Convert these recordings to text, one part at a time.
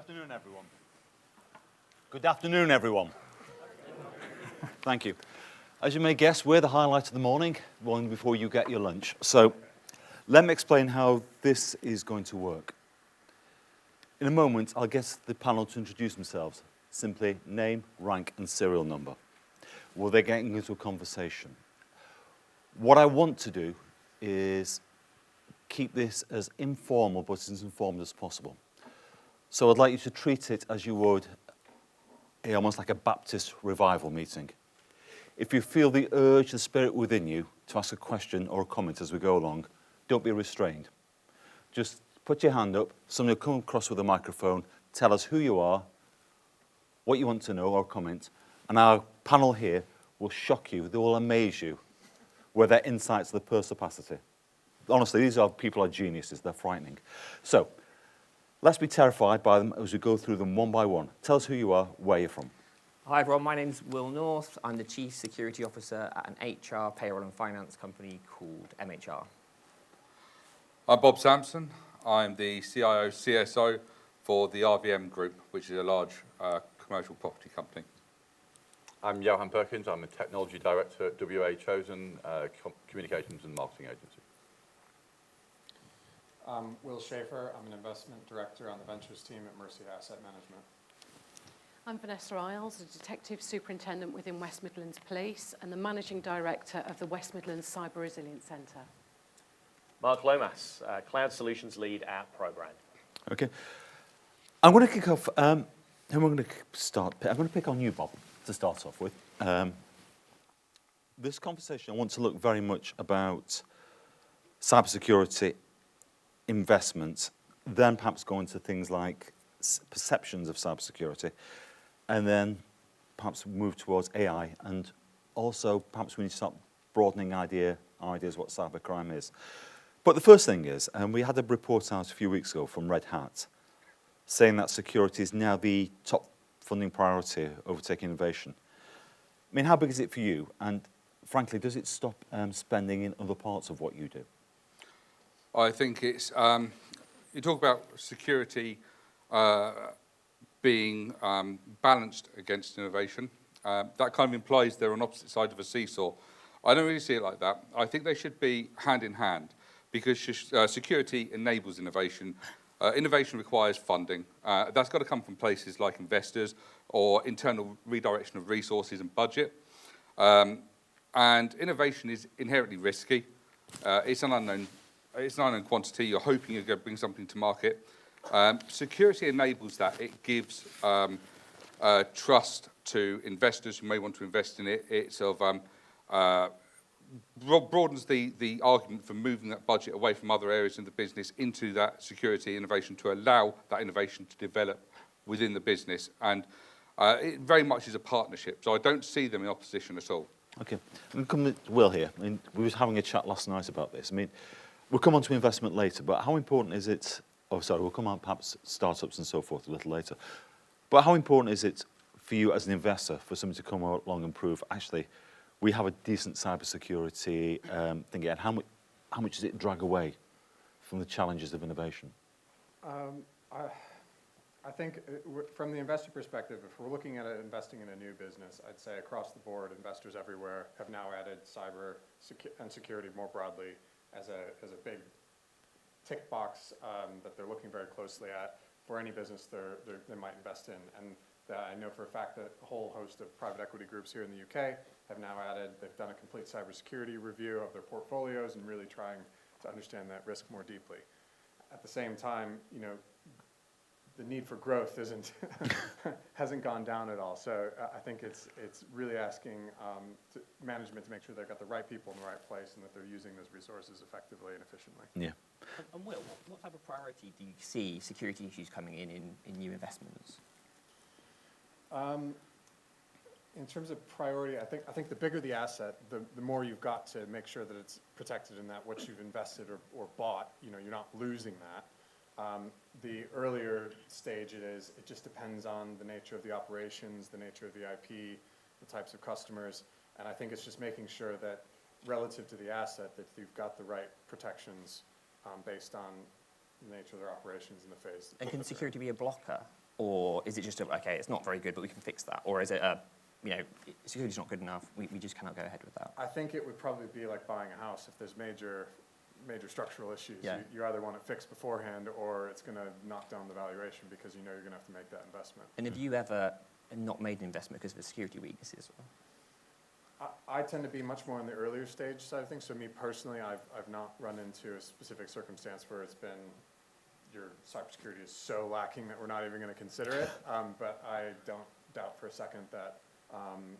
afternoon, everyone. Good afternoon, everyone. Thank you. As you may guess, we're the highlight of the morning, one before you get your lunch. So let me explain how this is going to work. In a moment, I'll get the panel to introduce themselves. Simply name, rank, and serial number. Well, they're getting into a conversation. What I want to do is keep this as informal, but as informed as possible. So I'd like you to treat it as you would almost like a Baptist revival meeting. If you feel the urge, the spirit within you to ask a question or a comment as we go along, don't be restrained. Just put your hand up, somebody will come across with a microphone, tell us who you are, what you want to know or comment, and our panel here will shock you, they will amaze you with their insights of the perspicacity. Honestly, these people are geniuses, they're frightening. So, let's be terrified by them as we go through them one by one. Tell us who you are, where you're from. Hi everyone, my name's Will North. I'm the Chief Security Officer at an HR, payroll and finance company called MHR. I'm Bob Sampson. I'm the CIO, CSO for the RVM Group, which is a large commercial property company. I'm Johan Perkins. I'm the Technology Director at WAA Chosen, Communications and Marketing Agency. Will Shaffer. I'm an Investment Director on the Ventures team at Mercia Asset Management. I'm Vanessa Eyles, a Detective Superintendent within West Midlands Police and the Managing Director of the West Midlands Cyber Resilience Centre. Mark Lomas, Cloud Solutions Lead at Probrand. Okay. I'm going to kick off, who am I going to start? I'm going to pick on you, Bob, to start off with. This conversation, I want to look very much about cybersecurity investment, then perhaps go into things like perceptions of cybersecurity, and then perhaps move towards AI, and also perhaps we need to start broadening ideas what cybercrime is. But the first thing is, and we had a report out a few weeks ago from Red Hat, saying that security is now the top funding priority, overtaking innovation. I mean, how big is it for you? And frankly, does it stop spending in other parts of what you do? I think it's, you talk about security being balanced against innovation. That kind of implies they're on opposite sides of a seesaw. I don't really see it like that. I think they should be hand in hand because security enables innovation. Innovation requires funding. That's got to come from places like investors or internal redirection of resources and budget. And innovation is inherently risky. It's an unknown quantity. You're hoping you're going to bring something to market. Security enables that. It gives trust to investors who may want to invest in it. It sort of broadens the argument for moving that budget away from other areas in the business into that security innovation to allow that innovation to develop within the business. And it very much is a partnership. So I don't see them in opposition at all. Okay. I'm coming to Will here. I mean, we were having a chat last night about this. I mean, we'll come on to investment later, but how important is it, we'll come on perhaps startups and so forth a little later. But how important is it for you as an investor for somebody to come along and prove, actually, we have a decent cybersecurity thing, and how much does it drag away from the challenges of innovation? I think from the investor perspective, if we're looking at investing in a new business, I'd say across the board, investors everywhere have now added cyber and security more broadly as a big tick box that they're looking very closely at for any business they might invest in. And I know for a fact that a whole host of private equity groups here in the UK have now they've done a complete cybersecurity review of their portfolios and really trying to understand that risk more deeply. At the same time, you know, the need for growth hasn't gone down at all. So I think it's really asking management to make sure they've got the right people in the right place and that they're using those resources effectively and efficiently. Yeah. And Will, what type of priority do you see security issues coming in new investments? In terms of priority, I think the bigger the asset, the more you've got to make sure that it's protected and that what you've invested or bought, you know, you're not losing that. The earlier stage it just depends on the nature of the operations, the nature of the IP, the types of customers, and I think it's just making sure that relative to the asset that you've got the right protections based on the nature of their operations and the phase. And can security be a blocker Or is it just, okay, it's not very good, but we can fix that? Or is it, security's not good enough, we just cannot go ahead with that? I think it would probably be like buying a house. If there's major structural issues, Yeah. you either want it fixed beforehand, or it's going to knock down the valuation because you know you're going to have to make that investment. And have you ever not made an investment because of the security weaknesses? I tend to be much more on the earlier stage side of things. So me personally, I've not run into a specific circumstance where it's been your cybersecurity is so lacking that we're not even going to consider it. But I don't doubt for a second that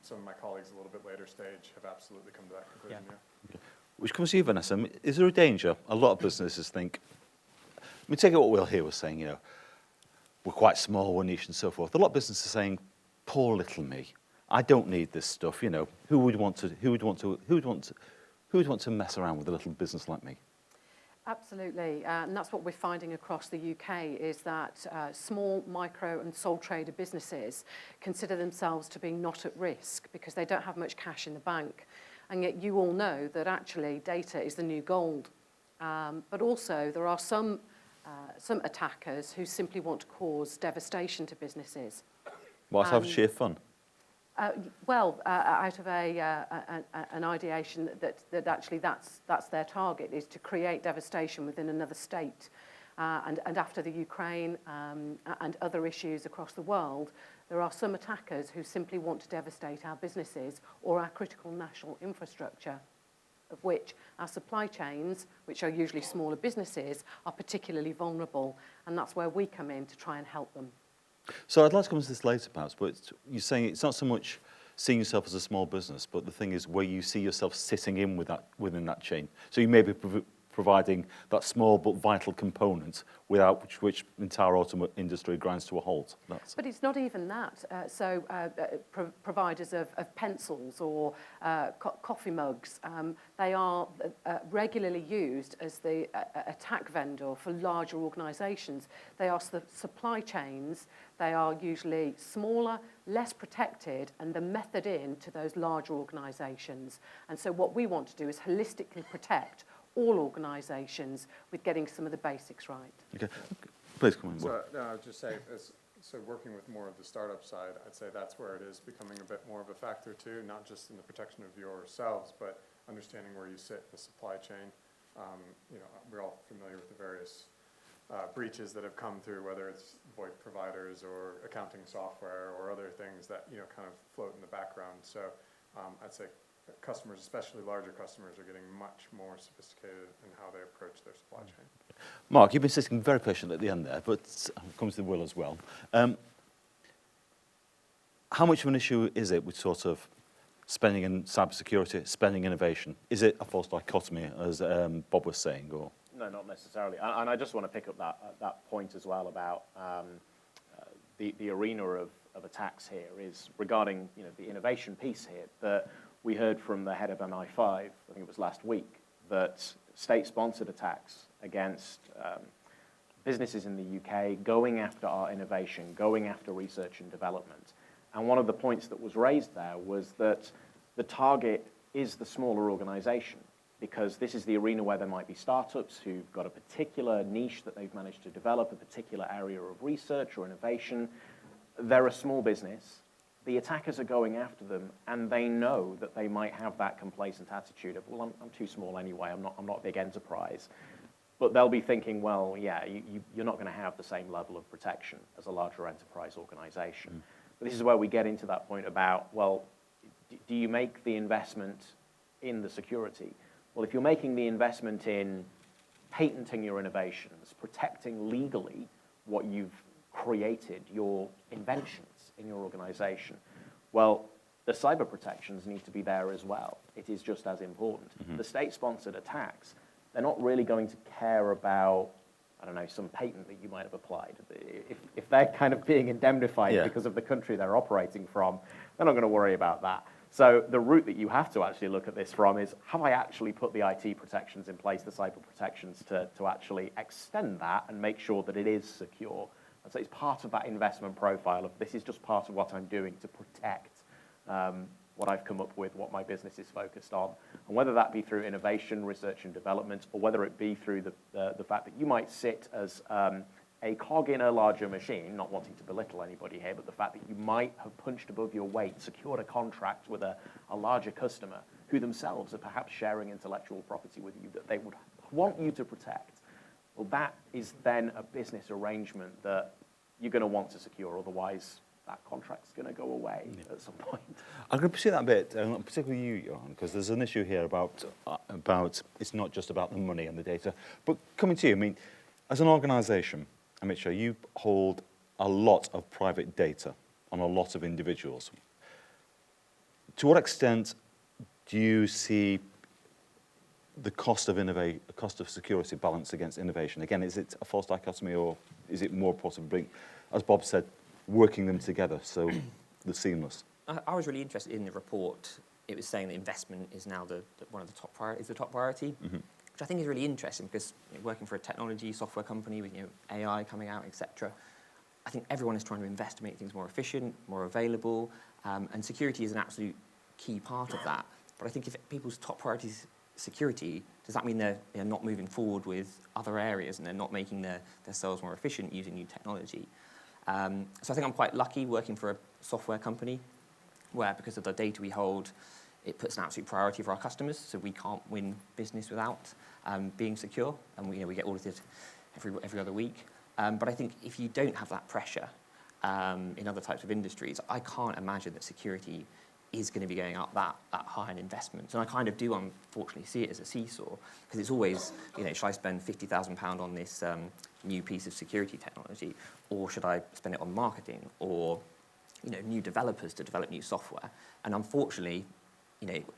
some of my colleagues a little bit later stage have absolutely come to that conclusion. Yeah. Which comes to you, Vanessa. Is there a danger? A lot of businesses think, take it what Will here was saying, we're quite small, we're niche and so forth. A lot of businesses are saying, poor little me. I don't need this stuff, Who would want to mess around with a little business like me? Absolutely, and that's what we're finding across the UK is that small, micro and sole trader businesses consider themselves to be not at risk because they don't have much cash in the bank. And yet you all know that actually data is the new gold. But also there are some attackers who simply want to cause devastation to businesses. Whilst having sheer fun. Out of an ideation that actually that's their target, is to create devastation within another state. And after the Ukraine and other issues across the world, there are some attackers who simply want to devastate our businesses or our critical national infrastructure, of which our supply chains, which are usually smaller businesses, are particularly vulnerable. And that's where we come in to try and help them. So I'd like to come to this later, perhaps, but you're saying it's not so much seeing yourself as a small business, but the thing is where you see yourself sitting in within that chain. So you may be providing that small but vital component without which the entire automotive industry grinds to a halt. But it's not even that. Providers of pencils or coffee mugs, they are regularly used as the attack vendor for larger organisations. They are the supply chains. They are usually smaller, less protected, and the method in to those larger organisations. And so what we want to do is holistically protect all organisations with getting some of the basics right. Okay, please come on. So I would just say, so working with more of the startup side, I'd say that's where it is becoming a bit more of a factor too, not just in the protection of yourselves, but understanding where you sit in the supply chain. We're all familiar with the various breaches that have come through, whether it's VoIP providers or accounting software or other things that kind of float in the background. So I'd say customers, especially larger customers, are getting much more sophisticated in how they approach their supply chain. Mark, you've been sitting very patient at the end there, but comes to Will as well. How much of an issue is it with sort of spending in cybersecurity, spending innovation? Is it a false dichotomy, as Bob was saying, or? No, not necessarily. And I just want to pick up that point as well about the arena of attacks here is regarding the innovation piece here, that we heard from the head of MI5, I think it was last week, that state-sponsored attacks against businesses in the UK going after our innovation, going after research and development. And one of the points that was raised there was that the target is the smaller organisation, because this is the arena where there might be startups who've got a particular niche that they've managed to develop, a particular area of research or innovation. They're a small business. The attackers are going after them, and they know that they might have that complacent attitude of, well, I'm too small anyway, I'm not a big enterprise. But they'll be thinking, well, yeah, you're not going to have the same level of protection as a larger enterprise organization. But this is where we get into that point about, well, do you make the investment in the security? Well, if you're making the investment in patenting your innovations, protecting legally what you've created, your inventions in your organization, well, the cyber protections need to be there as well. It is just as important. The state-sponsored attacks, they're not really going to care about, I don't know, some patent that you might have applied. If they're kind of being indemnified because of the country they're operating from, they're not going to worry about that. So the route that you have to actually look at this from is, have I actually put the IT protections in place, the cyber protections, to actually extend that and make sure that it is secure? And so it's part of that investment profile of, this is just part of what I'm doing to protect what I've come up with, what my business is focused on. And whether that be through innovation, research and development, or whether it be through the fact that you might sit as a cog in a larger machine, not wanting to belittle anybody here, but the fact that you might have punched above your weight, secured a contract with a larger customer who themselves are perhaps sharing intellectual property with you that they would want you to protect. Well, that is then a business arrangement that you're going to want to secure, otherwise that contract's going to go away at some point. I'm going to pursue that a bit, particularly you, Johan, because there's an issue here about it's not just about the money and the data. But coming to you, I mean, as an organisation, I make sure you hold a lot of private data on a lot of individuals. To what extent do you see the cost of security balanced against innovation? Again, is it a false dichotomy, or is it more possibly, as Bob said, working them together so they're seamless? I was really interested in the report. It was saying that investment is now one of the top priority, which I think is really interesting because working for a technology software company with AI coming out, etc., I think everyone is trying to invest to make things more efficient, more available, and security is an absolute key part of that. But I think if people's top priority is security, does that mean they're not moving forward with other areas and they're not making their cells more efficient using new technology? So I think I'm quite lucky working for a software company where, because of the data we hold, it puts an absolute priority for our customers, so we can't win business without being secure, and we get audited every other week. But I think if you don't have that pressure in other types of industries, I can't imagine that security is going to be going up that high in investments. And I kind of do, unfortunately, see it as a seesaw, because it's always, should I spend £50,000 on this new piece of security technology, or should I spend it on marketing, or new developers to develop new software? And unfortunately,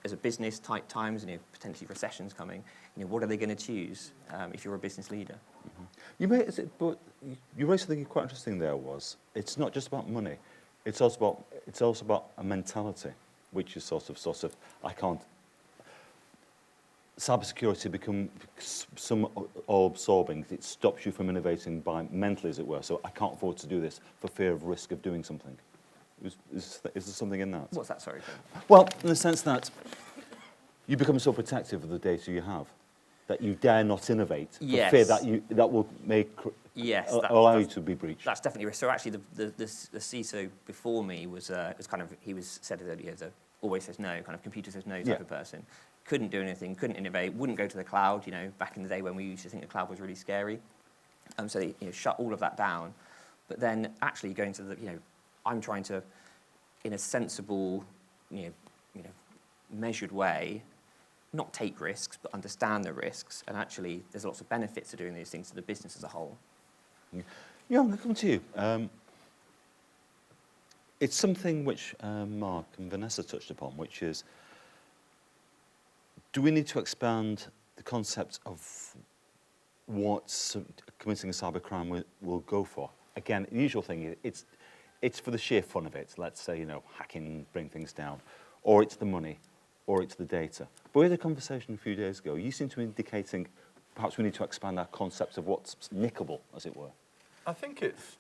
as a business, tight times, potentially recessions coming, what are they going to choose if you're a business leader? Mm-hmm. You raised something quite interesting there. It's not just about money. It's also about a mentality, which is sort of I can't. Cybersecurity become some all-absorbing. It stops you from innovating by mentally, as it were. So I can't afford to do this for fear of risk of doing something. Is there something in that? What's that, sorry? Well, in the sense that you become so protective of the data you have that you dare not innovate for fear that will allow you to be breached. That's definitely risk. So actually, the CISO before me was said earlier, always says no, kind of computer says no type of person. Couldn't do anything, couldn't innovate, wouldn't go to the cloud. Back in the day when we used to think the cloud was really scary, so they shut all of that down. But then actually going to I'm trying to, in a sensible, measured way, not take risks, but understand the risks. And actually, there's lots of benefits to doing these things to the business as a whole. Yeah, I'm going to come to you. It's something which Mark and Vanessa touched upon, which is, do we need to expand the concept of what committing a cybercrime will go for? Again, the usual thing, it's for the sheer fun of it. Let's say, hacking, bring things down. Or it's the money, or it's the data. But we had a conversation a few days ago. You seem to be indicating perhaps we need to expand our concept of what's nickable, as it were. I think it's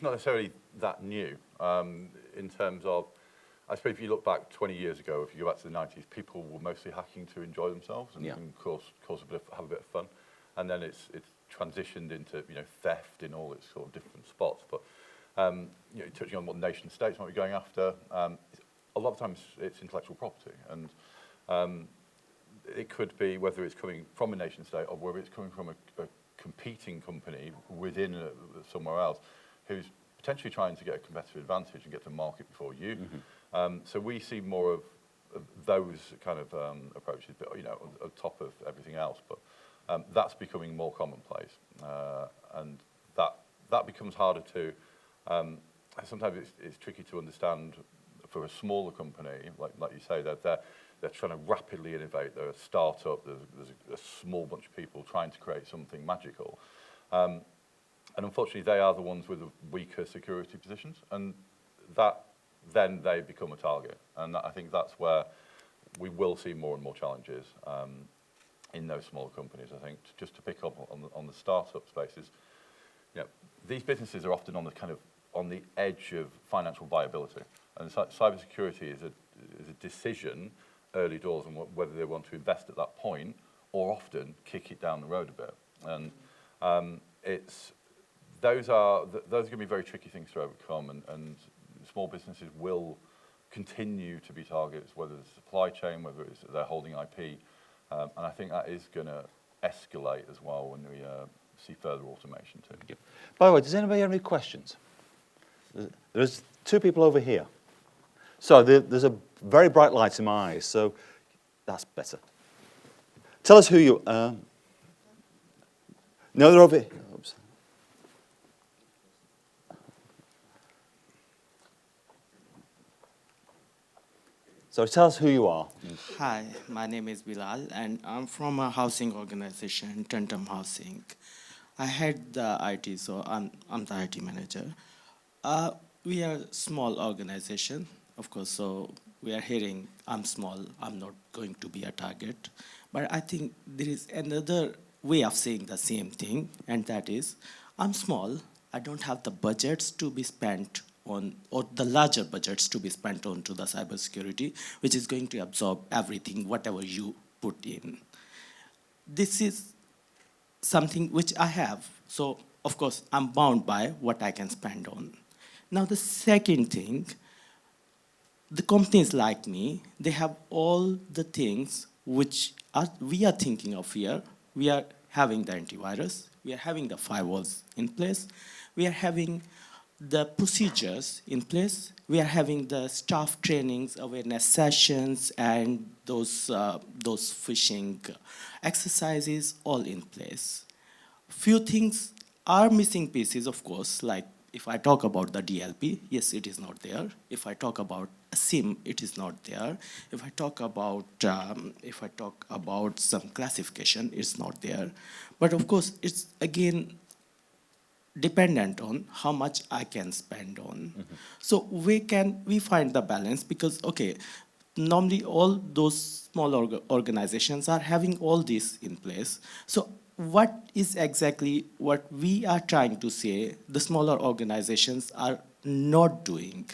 not necessarily that new in terms of, I suppose if you look back 20 years ago, if you go back to the 90s, people were mostly hacking to enjoy themselves and of course have a bit of fun. And then it's transitioned into theft in all its sort of different spots. But touching on what nation states might be going after, a lot of times it's intellectual property, and it could be whether it's coming from a nation state or whether it's coming from a competing company within somewhere else who's potentially trying to get a competitive advantage and get to market before you. Mm-hmm. So we see more of those kind of approaches, but on top of everything else. But that's becoming more commonplace, and that becomes harder to. Sometimes it's tricky to understand for a smaller company, like you say, that they're trying to rapidly innovate. They're a startup. There's a small bunch of people trying to create something magical, and unfortunately, they are the ones with the weaker security positions, and then they become a target. And I think that's where we will see more and more challenges in those smaller companies. I think just to pick up on the startup spaces, these businesses are often on the edge of financial viability, and cybersecurity is a decision early doors on whether they want to invest at that point or often kick it down the road a bit. And those are going to be very tricky things to overcome, and small businesses will continue to be targets, whether it's supply chain, whether it's they're holding IP, and I think that is going to escalate as well when we see further automation too. By the way, does anybody have any questions? There's two people over here. So there's a very bright light in my eyes, so that's better. Tell us who you are. No, they're over here. Oops. So tell us who you are. Hi, my name is Bilal, and I'm from a housing organization, Tantam Housing. I head the IT, so I'm the IT manager. We are a small organization, of course, so we are hearing I'm small, I'm not going to be a target. But I think there is another way of saying the same thing, and that is, I'm small, I don't have the budgets to be spent on, or the larger budgets to be spent onto the cybersecurity, which is going to absorb everything, whatever you put in. This is something which I have, so of course I'm bound by what I can spend on. Now the second thing, the companies like me, they have all the things which we are thinking of here. We are having the antivirus, we are having the firewalls in place, we are having the procedures in place, we are having the staff trainings, awareness sessions, and those phishing exercises all in place. Few things are missing pieces, of course, like if I talk about the DLP, yes, it is not there. If I talk about a SIM, it is not there. If I talk about some classification, it's not there. But of course, it's again dependent on how much I can spend on. Mm-hmm. So where can we find the balance? Because okay, normally all those small organizations are having all this in place. So what is exactly what we are trying to say the smaller organizations are not doing?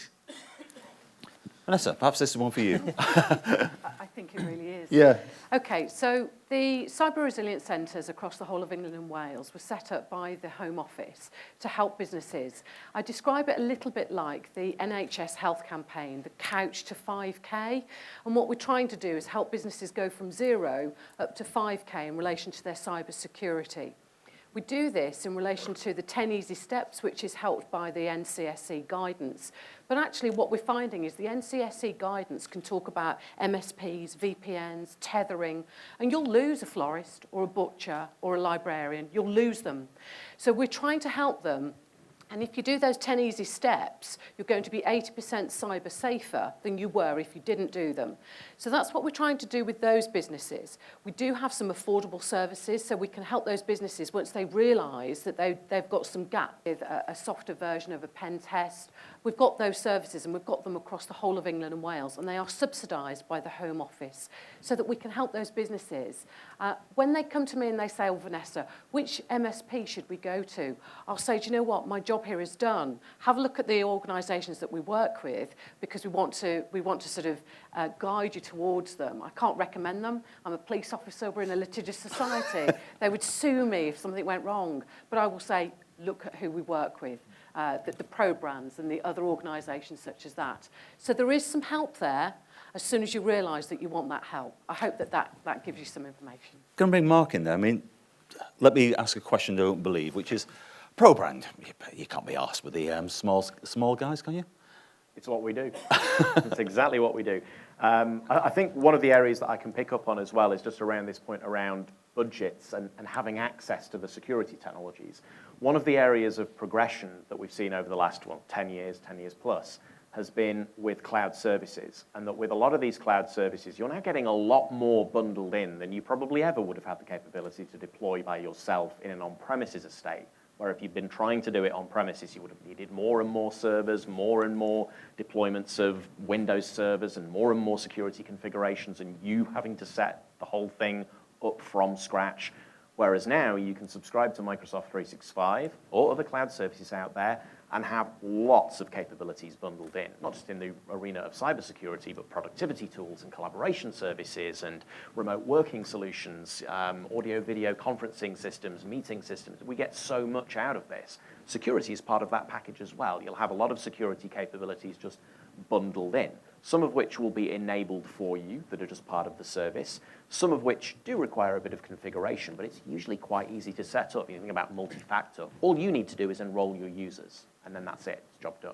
Vanessa, perhaps this is one for you. I think it really is. Yeah. Okay, so the Cyber Resilience Centres across the whole of England and Wales were set up by the Home Office to help businesses. I describe it a little bit like the NHS health campaign, the couch to 5K. And what we're trying to do is help businesses go from 0 up to 5K in relation to their cyber security. We do this in relation to the 10 easy steps, which is helped by the NCSE guidance. But actually what we're finding is the NCSE guidance can talk about MSPs, VPNs, tethering, and you'll lose a florist or a butcher or a librarian. You'll lose them. So we're trying to help them. And if you do those 10 easy steps, you're going to be 80% cyber safer than you were if you didn't do them. So that's what we're trying to do with those businesses. We do have some affordable services, so we can help those businesses once they realise that they've got some gap with a softer version of a pen test. We've got those services and we've got them across the whole of England and Wales, and they are subsidised by the Home Office so that we can help those businesses. When they come to me and they say, oh, Vanessa, which MSP should we go to? I'll say, do you know what, my job here is done. Have a look at the organisations that we work with because we want to sort of guide you towards them. I can't recommend them. I'm a police officer, we're in a litigious society. They would sue me if something went wrong. But I will say, look at who we work with. The Probrands and the other organisations such as that. So there is some help there as soon as you realise that you want that help. I hope that gives you some information. Going to bring Mark in there. I mean, let me ask a question I don't believe, which is, Probrand, you can't be asked with the small guys, can you? It's what we do. It's exactly what we do. I think one of the areas that I can pick up on as well is just around this point around budgets and having access to the security technologies. One of the areas of progression that we've seen over the last 10 years plus, has been with cloud services. And that with a lot of these cloud services, you're now getting a lot more bundled in than you probably ever would have had the capability to deploy by yourself in an on-premises estate. Where if you've been trying to do it on premises, you would have needed more and more servers, more and more deployments of Windows servers, and more security configurations, and you having to set the whole thing up from scratch. Whereas now you can subscribe to Microsoft 365 or other cloud services out there, and have lots of capabilities bundled in, not just in the arena of cybersecurity, but productivity tools and collaboration services and remote working solutions, audio, video conferencing systems, meeting systems. We get so much out of this. Security is part of that package as well. You'll have a lot of security capabilities just bundled in, some of which will be enabled for you that are just part of the service, some of which do require a bit of configuration, but it's usually quite easy to set up. You think about multi-factor. All you need to do is enroll your users, and then that's it. It's job done.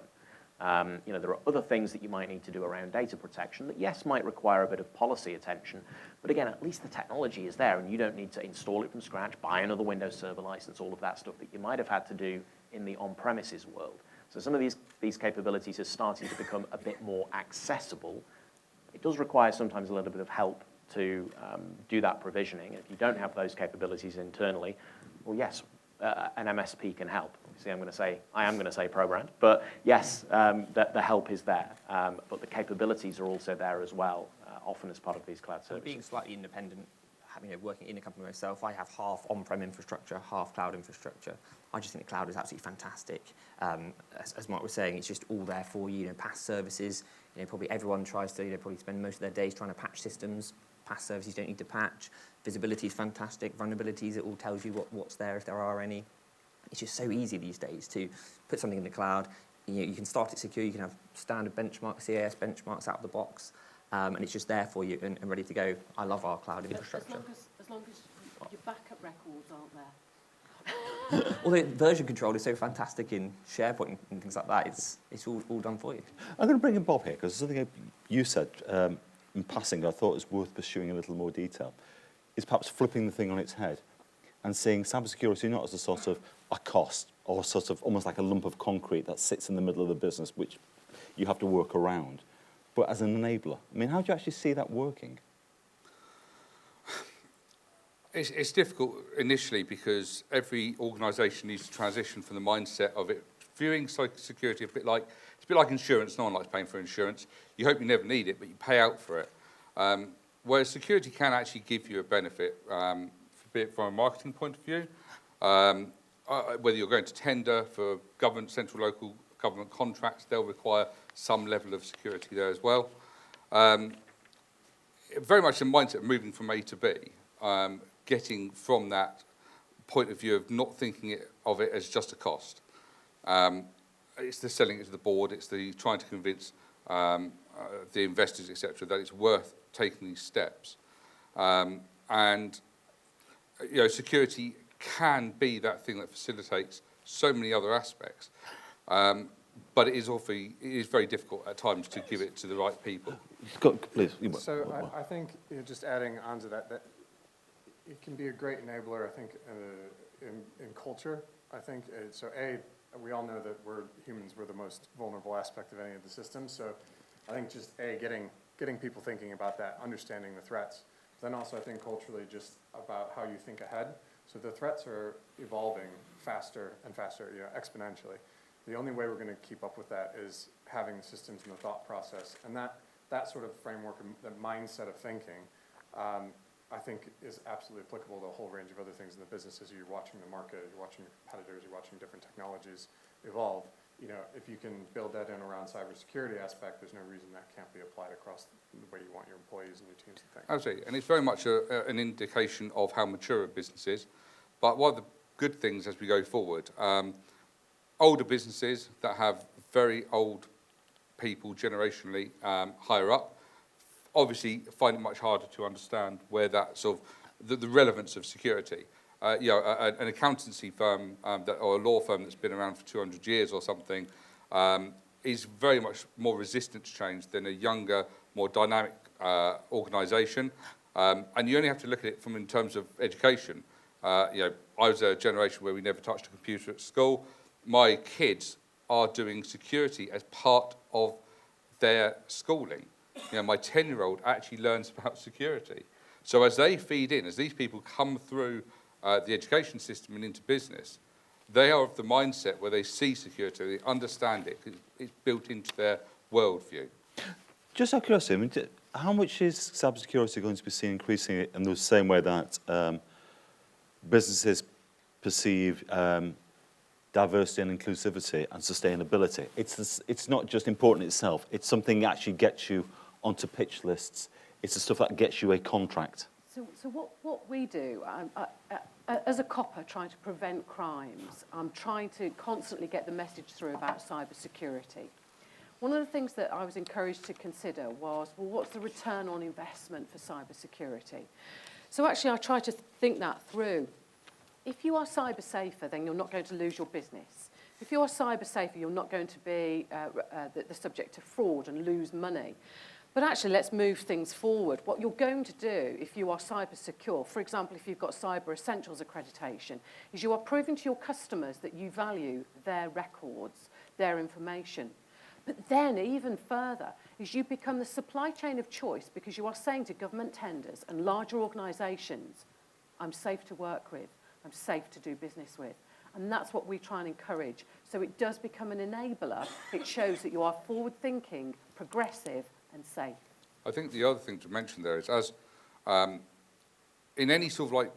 There are other things that you might need to do around data protection that, yes, might require a bit of policy attention, but again, at least the technology is there, and you don't need to install it from scratch, buy another Windows Server license, all of that stuff that you might have had to do in the on-premises world. So some of these capabilities are starting to become a bit more accessible. It does require sometimes a little bit of help to do that provisioning. If you don't have those capabilities internally, well, yes, an MSP can help. Obviously, I am going to say Probrand, but yes, the help is there. But the capabilities are also there as well, often as part of these cloud services. Being slightly independent, working in a company myself, I have half on-prem infrastructure, half cloud infrastructure. I just think the cloud is absolutely fantastic. As Mark was saying, it's just all there for you. PaaS services, probably everyone tries to probably spend most of their days trying to patch systems. PaaS services don't need to patch. Visibility is fantastic. Vulnerabilities, it all tells you what's there if there are any. It's just so easy these days to put something in the cloud. You can start it secure. You can have standard benchmarks, CAS benchmarks out of the box. And it's just there for you and ready to go. I love our cloud infrastructure. As long as your backup records aren't there. Although version control is so fantastic in SharePoint and things like that, it's all done for you. I'm going to bring in Bob here, because something you said in passing I thought was worth pursuing a little more detail, is perhaps flipping the thing on its head and seeing cybersecurity not as a sort of a cost or sort of almost like a lump of concrete that sits in the middle of the business, which you have to work around, but as an enabler. I mean, how do you actually see that working? It's difficult initially because every organisation needs to transition from the mindset of it viewing security it's a bit like insurance. No one likes paying for insurance. You hope you never need it, but you pay out for it. Whereas security can actually give you a benefit, be it from a marketing point of view, whether you're going to tender for government, central, local government contracts, they'll require some level of security there as well. Very much the mindset of moving from A to B. Getting from that point of view of not thinking of it as just a cost. It's the selling it to the board, it's the trying to convince the investors, etc., that it's worth taking these steps. And security can be that thing that facilitates so many other aspects. But it is very difficult at times to give it to the right people. Please. So I think just adding on to that it can be a great enabler, I think, in culture. I think, we all know that we're the most vulnerable aspect of any of the systems. So I think just, getting people thinking about that, understanding the threats. Then also, I think, culturally, just about how you think ahead. So the threats are evolving faster and faster, exponentially. The only way we're going to keep up with that is having the systems and the thought process. And that sort of framework, that mindset of thinking, I think is absolutely applicable to a whole range of other things in the business. As you're watching the market, you're watching your competitors, you're watching different technologies evolve. If you can build that in around cybersecurity aspect, there's no reason that can't be applied across the way you want your employees and your teams to think. Absolutely, and it's very much an indication of how mature a business is. But one of the good things as we go forward, older businesses that have very old people generationally higher up, obviously find it much harder to understand where that sort of the relevance of security. An accountancy firm or a law firm that's been around for 200 years or something is very much more resistant to change than a younger, more dynamic organisation. And you only have to look at it in terms of education. I was a generation where we never touched a computer at school. My kids are doing security as part of their schooling. My 10-year-old actually learns about security. So as they feed in, as these people come through the education system and into business, they are of the mindset where they see security, they understand it, it's built into their worldview. Just out of curiosity, how much is cybersecurity going to be seen increasing in the same way that businesses perceive diversity and inclusivity and sustainability. It's not just important itself, it's something that actually gets you onto pitch lists. It's the stuff that gets you a contract. So what we do, as a copper trying to prevent crimes, I'm trying to constantly get the message through about cybersecurity. One of the things that I was encouraged to consider was, well, what's the return on investment for cybersecurity? So actually I try to think that through. If you are cyber safer, then you're not going to lose your business. If you are cyber safer, you're not going to be the subject to fraud and lose money. But actually, let's move things forward. What you're going to do if you are cyber secure, for example, if you've got Cyber Essentials accreditation, is you are proving to your customers that you value their records, their information. But then, even further, is you become the supply chain of choice because you are saying to government tenders and larger organisations, I'm safe to work with, I'm safe to do business with. And that's what we try and encourage. So it does become an enabler. It shows that you are forward-thinking, progressive, and safe. I think the other thing to mention there is, as in any sort of like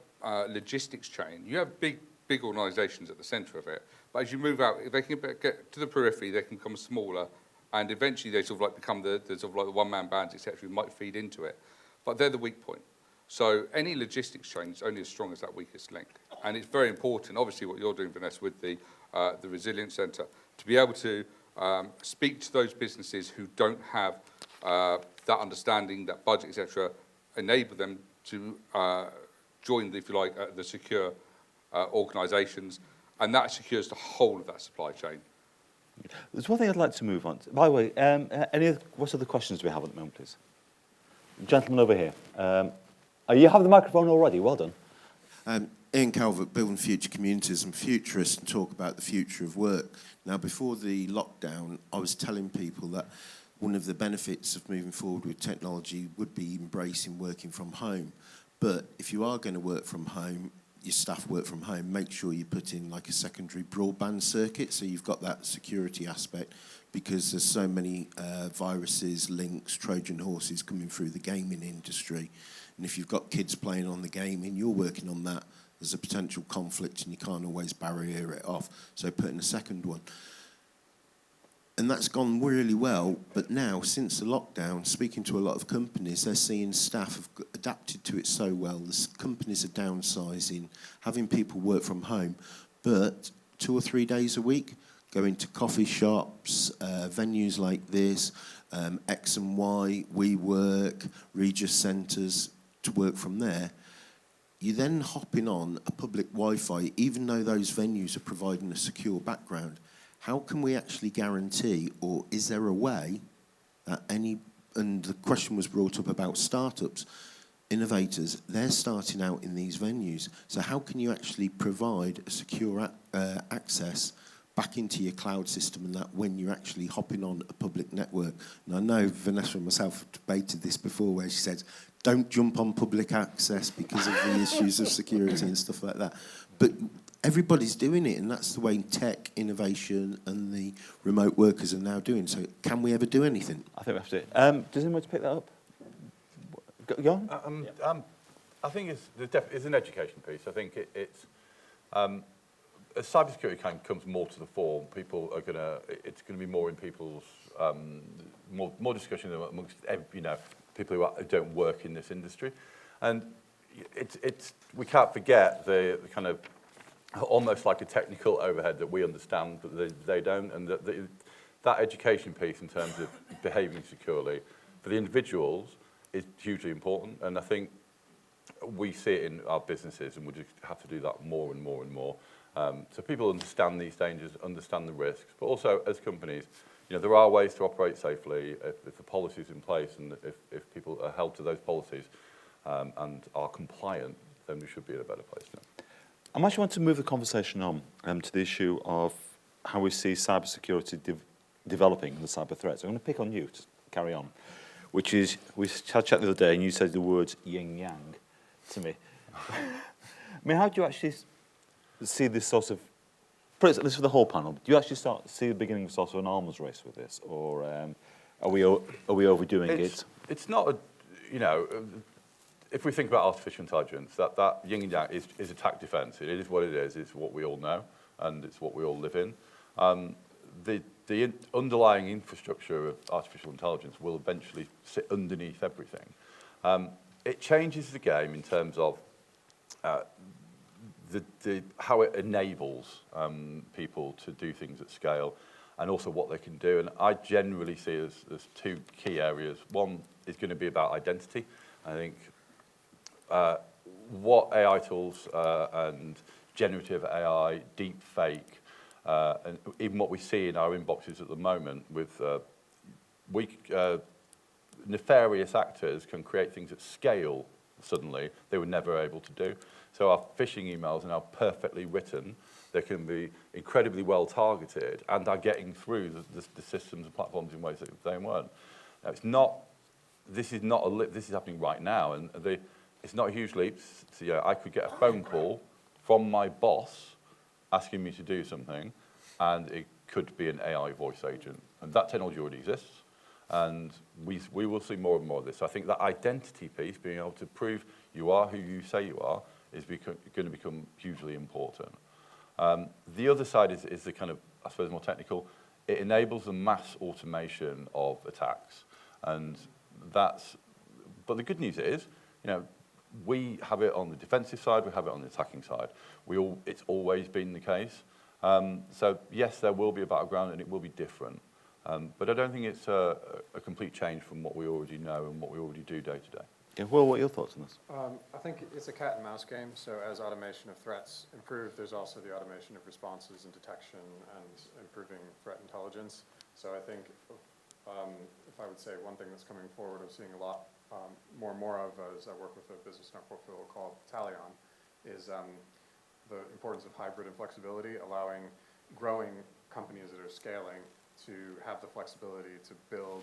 logistics chain, you have big organisations at the centre of it. But as you move out, if they can get to the periphery, they can become smaller, and eventually they sort of like become the sort of like the one-man bands, etc., who might feed into it. But they're the weak point. So any logistics chain is only as strong as that weakest link. And it's very important, obviously, what you're doing, Vanessa, with the Resilience Centre, to be able to speak to those businesses who don't have that understanding, that budget, etc., enable them to join, if you like, the secure organisations, and that secures the whole of that supply chain. There's one thing I'd like to move on to. By the way, what other questions do we have at the moment, please? Gentleman over here. You have the microphone already. Well done. Ian Calvert, Building Future Communities and Futurists, and talk about the future of work. Now, before the lockdown, I was telling people that one of the benefits of moving forward with technology would be embracing working from home. But if you are going to work from home, your staff work from home, make sure you put in like a secondary broadband circuit so you've got that security aspect, because there's so many viruses, links, Trojan horses coming through the gaming industry. And if you've got kids playing on the gaming, you're working on that, there's a potential conflict and you can't always barrier it off. So put in a second one. And that's gone really well, but now, since the lockdown, speaking to a lot of companies, they're seeing staff have adapted to it so well. The companies are downsizing, having people work from home, but 2 or 3 days a week, going to coffee shops, venues like this, X and Y, WeWork, Regis Centres, to work from there. You're then hopping on a public Wi-Fi, even though those venues are providing a secure background. How can we actually guarantee, or is there a way that and the question was brought up about startups, innovators, they're starting out in these venues. So how can you actually provide a secure access back into your cloud system, and that when you're actually hopping on a public network? And I know Vanessa and myself have debated this before, where she said, don't jump on public access because of the issues of security and stuff like that. But everybody's doing it, and that's the way tech, innovation, and the remote workers are now doing. So can we ever do anything? I think we have to. Does anyone want to pick that up? Go on. I think it's an education piece. I think it's as cybersecurity comes more to the fore, people are it's going to be more in people's more discussion amongst people who don't work in this industry, and we can't forget the kind of almost like a technical overhead that we understand, but they don't, and that education piece in terms of behaving securely for the individuals is hugely important. And I think we see it in our businesses, and we just have to do that more and more and more. So people understand these dangers, understand the risks, but also as companies, there are ways to operate safely if the policy's in place, and if people are held to those policies and are compliant, then we should be in a better place now. I actually want to move the conversation on to the issue of how we see cybersecurity developing and the cyber threats. I'm going to pick on you to carry on, which is, we had a chat the other day and you said the words yin-yang to me. I mean, how do you actually see this sort of, this is for the whole panel, do you actually start to see the beginning of sort of an arms race with this, or are we overdoing it? It's not if we think about artificial intelligence, that yin and yang is attack defense. It is what it is. It's what we all know. and it's what we all live in. The underlying infrastructure of artificial intelligence will eventually sit underneath everything. It changes the game in terms of how it enables people to do things at scale, and also what they can do. And I generally see there's two key areas. One is going to be about identity. I think what AI tools and generative AI, deep fake, and even what we see in our inboxes at the moment with nefarious actors can create things at scale suddenly they were never able to do. So our phishing emails are now perfectly written. They can be incredibly well targeted and are getting through the systems and platforms in ways that they weren't. Now, this is happening right now, and it's not a huge leap. So, I could get a phone call from my boss asking me to do something, and it could be an AI voice agent. And that technology already exists, and we will see more and more of this. So I think that identity piece, being able to prove you are who you say you are, is going to become hugely important. The other side is the kind of, I suppose, more technical. It enables the mass automation of attacks, and but the good news is, we have it on the defensive side, we have it on the attacking side. It's always been the case. So yes, there will be a battleground, and it will be different. But I don't think it's a complete change from what we already know and what we already do day to day. Yeah, Will, what are your thoughts on this? I think it's a cat and mouse game. So as automation of threats improve, there's also the automation of responses and detection and improving threat intelligence. So I think if I would say one thing that's coming forward, I'm seeing a lot more and more of as I work with a business in our portfolio called Talion, is the importance of hybrid and flexibility, allowing growing companies that are scaling to have the flexibility to build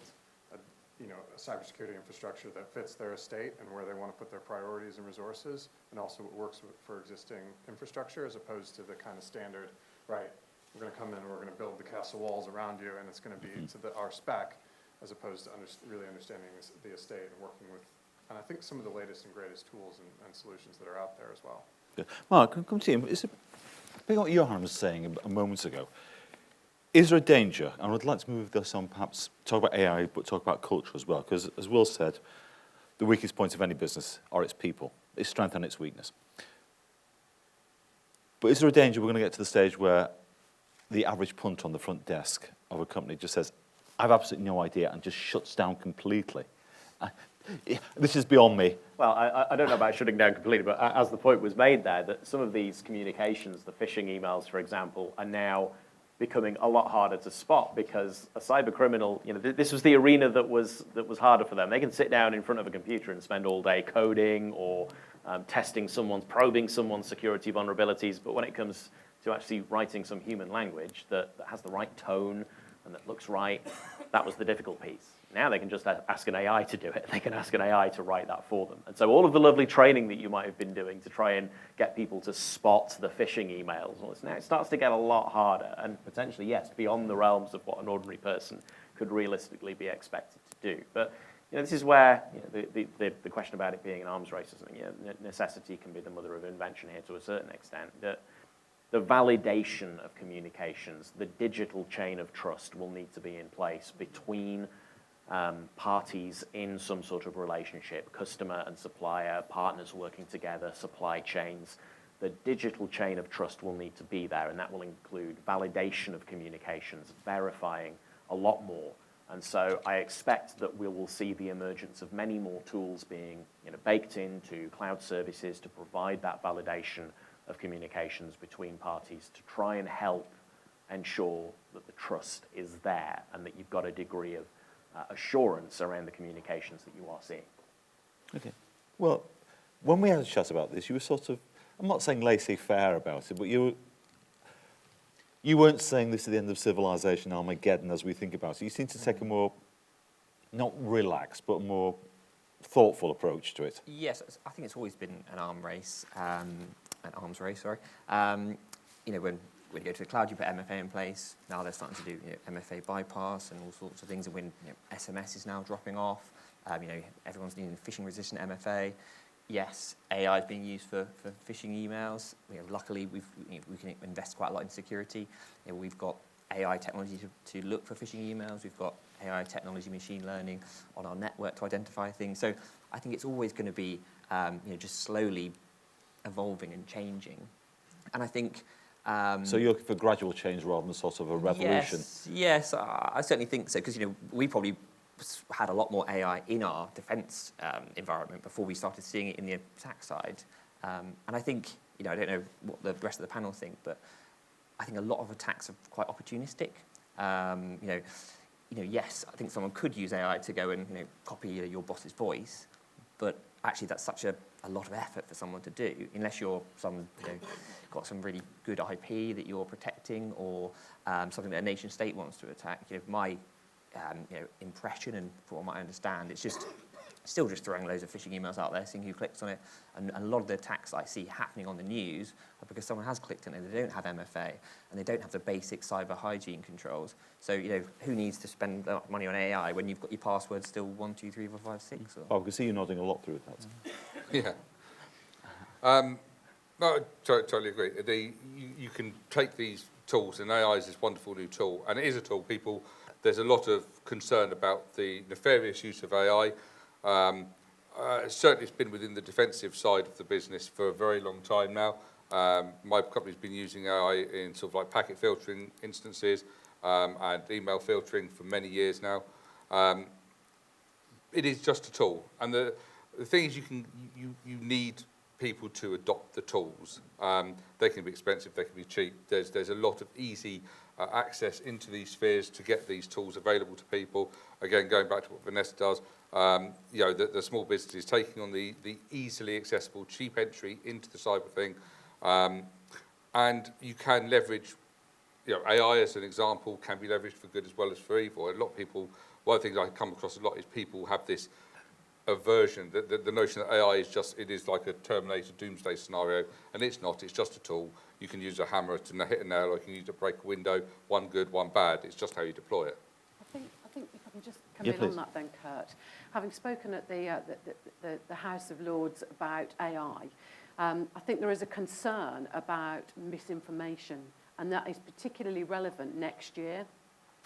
a cybersecurity infrastructure that fits their estate and where they want to put their priorities and resources, and also it works for existing infrastructure, as opposed to the kind of standard, right, we're going to come in and we're going to build the castle walls around you and it's going to be to our spec, as opposed to really understanding the estate and working with, and I think some of the latest and greatest tools and solutions that are out there as well. Yeah. Mark, come to you. Being what Johan was saying a moment ago, is there a danger, and I'd like to move this on, perhaps talk about AI, but talk about culture as well, because as Will said, the weakest points of any business are its people, its strength and its weakness. But is there a danger we're going to get to the stage where the average punt on the front desk of a company just says, I've absolutely no idea, and just shuts down completely? This is beyond me. Well, I don't know about shutting down completely, but as the point was made there, that some of these communications, the phishing emails, for example, are now becoming a lot harder to spot, because a cyber criminal, this was the arena that was harder for them. They can sit down in front of a computer and spend all day coding or probing someone's security vulnerabilities, but when it comes to actually writing some human language that has the right tone and that looks right, that was the difficult piece. Now they can just ask an AI to do it. They can ask an AI to write that for them. And so all of the lovely training that you might have been doing to try and get people to spot the phishing emails, now it starts to get a lot harder, and potentially, yes, beyond the realms of what an ordinary person could realistically be expected to do. But this is where the question about it being an arms race or something, necessity can be the mother of invention here to a certain extent. The validation of communications, the digital chain of trust will need to be in place between parties in some sort of relationship, customer and supplier, partners working together, supply chains. The digital chain of trust will need to be there, and that will include validation of communications, verifying a lot more. And so I expect that we will see the emergence of many more tools being baked into cloud services to provide that validation of communications between parties, to try and help ensure that the trust is there and that you've got a degree of assurance around the communications that you are seeing. Okay. Well, when we had a chat about this, you were sort of, I'm not saying laissez-faire about it, but you weren't saying this is the end of civilization, Armageddon, as we think about it. You seem to take a more, not relaxed, but a more thoughtful approach to it. Yes, I think it's always been an arms race. When you go to the cloud, you put MFA in place. Now they're starting to do MFA bypass and all sorts of things. And when SMS is now dropping off, everyone's needing phishing-resistant MFA. yes, AI is being used for phishing emails. Luckily, we can invest quite a lot in security. We've got AI technology to look for phishing emails. We've got AI technology, machine learning on our network to identify things. So I think it's always going to be just slowly evolving and changing. And I think... so you're looking for gradual change rather than sort of a revolution? Yes, I certainly think so, because we probably had a lot more AI in our defence environment before we started seeing it in the attack side. And I think, I don't know what the rest of the panel think, but I think a lot of attacks are quite opportunistic. Yes, I think someone could use AI to go and copy your boss's voice, but actually that's such a lot of effort for someone to do, unless you're got some really good IP that you're protecting, or something that a nation state wants to attack. My impression, and from what I understand, it's just still just throwing loads of phishing emails out there, seeing who clicks on it. And a lot of the attacks I see happening on the news are because someone has clicked on it, they don't have MFA, and they don't have the basic cyber hygiene controls. So, who needs to spend money on AI when you've got your password still 1, 2, 3, 4, 5, 6? Or... I can see you nodding a lot through that. Yeah. No, I totally agree. You can take these tools, and AI is this wonderful new tool, and it is a tool. There's a lot of concern about the nefarious use of AI. Certainly it's been within the defensive side of the business for a very long time now. My company's been using AI in sort of like packet filtering instances and email filtering for many years now. It is just a tool, and the thing is, you need people to adopt the tools. They can be expensive, they can be cheap. There's a lot of easy access into these spheres to get these tools available to people. Again, going back to what Vanessa does, the small business is taking on the easily accessible, cheap entry into the cyber thing, and you can leverage, AI as an example can be leveraged for good as well as for evil. A lot of people, one of the things I come across a lot is people have this aversion, the notion that AI is like a Terminator doomsday scenario, and it's not. It's just a tool. You can use a hammer to hit a nail, or you can use it to break a window. One good, one bad. It's just how you deploy it. I think if I can just come in on that then, Kurt. Having spoken at the House of Lords about AI, I think there is a concern about misinformation, and that is particularly relevant next year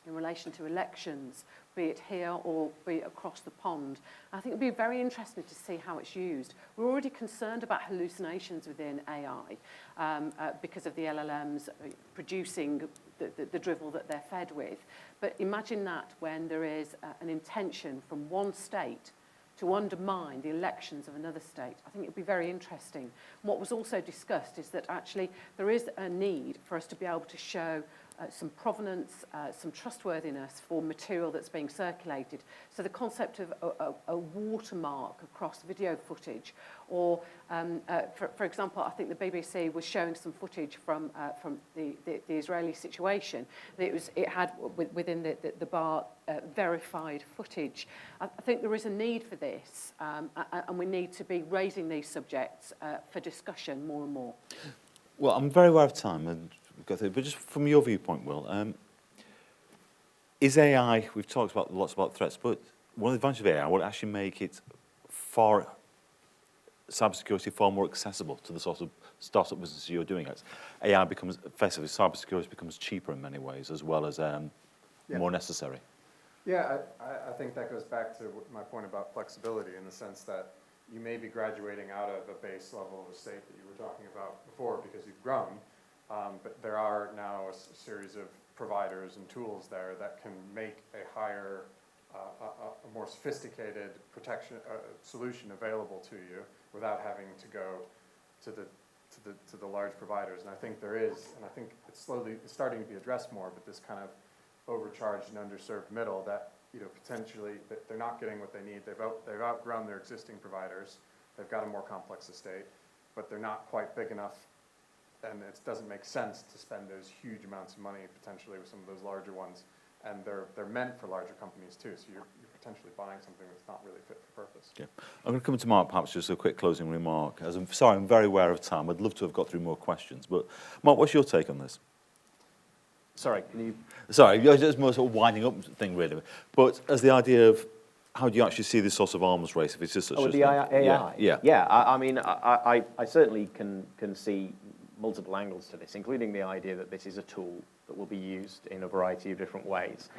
in relation to elections, be it here or be it across the pond. I think it would be very interesting to see how it's used. We're already concerned about hallucinations within AI because of the LLMs producing the drivel that they're fed with. But imagine that when there is an intention from one state to undermine the elections of another state. I think it would be very interesting. What was also discussed is that actually there is a need for us to be able to show some provenance, some trustworthiness for material that's being circulated. So the concept of a watermark across video footage, or for example, I think the BBC was showing some footage from the Israeli situation. It had within the bar verified footage. I think there is a need for this, and we need to be raising these subjects for discussion more and more. Well, I'm very aware of time, and but just from your viewpoint, Will, is AI, we've talked lots about threats, but one of the advantages of AI will actually make it cybersecurity far more accessible to the sort of startup business you're doing. AI becomes, effectively, cybersecurity becomes cheaper in many ways, as well as more necessary. Yeah, I think that goes back to my point about flexibility, in the sense that you may be graduating out of a base level of a state that you were talking about before because you've grown, but there are now a series of providers and tools there that can make a higher, a more sophisticated protection solution available to you without having to go to the large providers. And I think there is, and I think it's starting to be addressed more, but this kind of overcharged and underserved middle that, potentially that they're not getting what they need. They've outgrown their existing providers. They've got a more complex estate, but they're not quite big enough, and it doesn't make sense to spend those huge amounts of money potentially with some of those larger ones. And they're meant for larger companies too, so you're potentially buying something that's not really fit for purpose. Yeah. I'm going to come to Mark, perhaps just a quick closing remark. I'm very aware of time. I'd love to have got through more questions, but Mark, what's your take on this? Sorry, can you... Sorry, it's more sort of winding up thing, really. But as the idea of how do you actually see this sort of arms race if it's just such with a... the AI? Yeah. I mean, I certainly can see multiple angles to this, including the idea that this is a tool that will be used in a variety of different ways,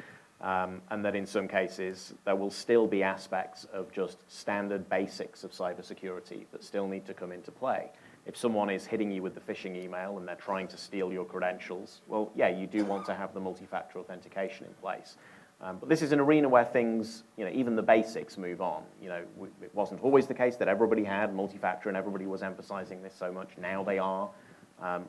and that in some cases there will still be aspects of just standard basics of cybersecurity that still need to come into play. If someone is hitting you with the phishing email and they're trying to steal your credentials, well, yeah, you do want to have the multi-factor authentication in place. But this is an arena where things, even the basics move on. It wasn't always the case that everybody had multi-factor and everybody was emphasizing this so much. Now they are.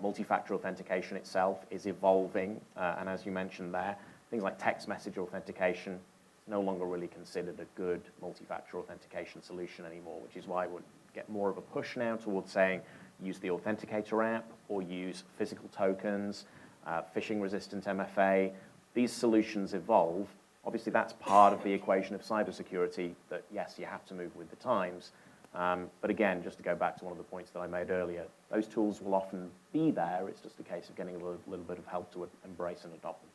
Multi-factor authentication itself is evolving, and as you mentioned there, things like text message authentication is no longer really considered a good multi-factor authentication solution anymore, which is why we'll get more of a push now towards saying use the Authenticator app or use physical tokens, phishing-resistant MFA. These solutions evolve. Obviously, that's part of the equation of cybersecurity that, yes, you have to move with the times. But again, just to go back to one of the points that I made earlier, those tools will often be there. It's just a case of getting a little bit of help to embrace and adopt them.